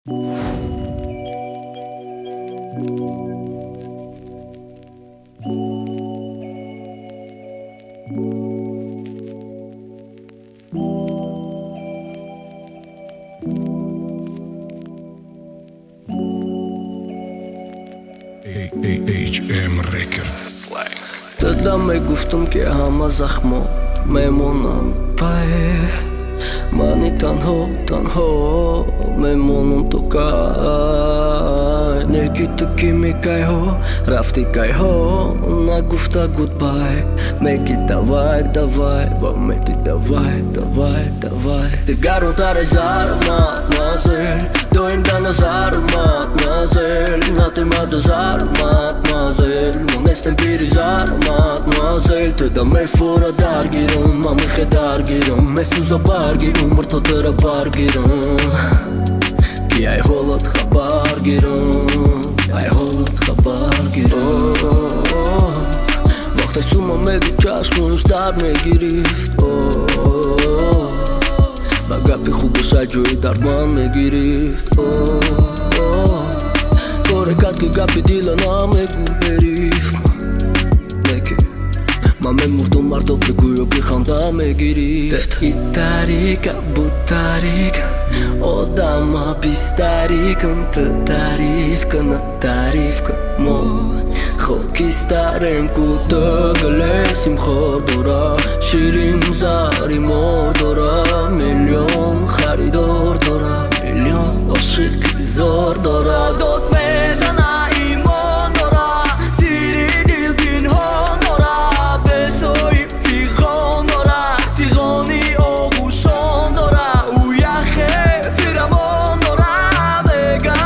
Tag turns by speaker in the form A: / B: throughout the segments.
A: HM Records.
B: Të da me gushtëm kje hama zahmot me monan pa e Mani tanho me monun të kaj Neki të kimi kaj ho, rafti kaj ho Na gushta goodbye Meki davaj, ba meti davaj Të garun të rezarë ma zel Dojnë da në zarë ma zel Na të ma dë zarë ma zel Më nesën piri zarë ma zel Të da me fura dargirun Ma me khe dargirun Me suzo bargirun Mërë të të rabargirun Kja I hollët khabargirun Kja I hollët khabargirun Vaktaj suma me di qash Më në shtar me girift Bagapi khubë sa gjoj darman me girift Kore katë kë gapi dila na me gumberif Neki Ma me murdo mardo për kujo kë khanda me girift Itarika, butarika O dama pistarikën të tarifkë në tarifkë Mo Khokistarem ku të gëlesim khordora Shirim zari mordora Milion kharidor dora Milion o shik zor dora Do t'me zana I mondora Siri dilkin hondora Besoj fikhon dora Fikhoni o gushon dora Uja khe firamon dora Vega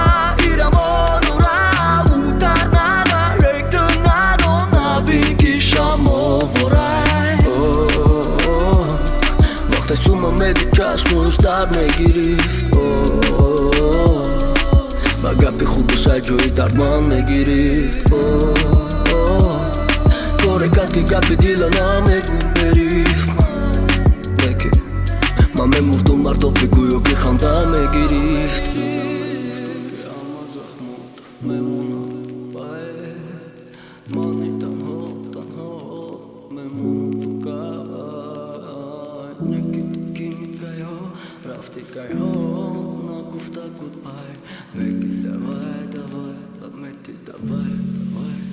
B: iramon dora Utar nada rektë nado Nabi kisha mo voraj Vaktaj suma me di qash Më shtar me girift Bagapi khubë sa gjoj darman me girift Kore katë kë gapi dila na me gumberif Neki Ma me murdo mardo për kujo kë khanda me girift Kja ma zahmot me muna pa e Mani tanho me munu të kaj Neki të kimi kaj ho, rafti kaj ho Na gushta goodbye Meki davaj, meti davaj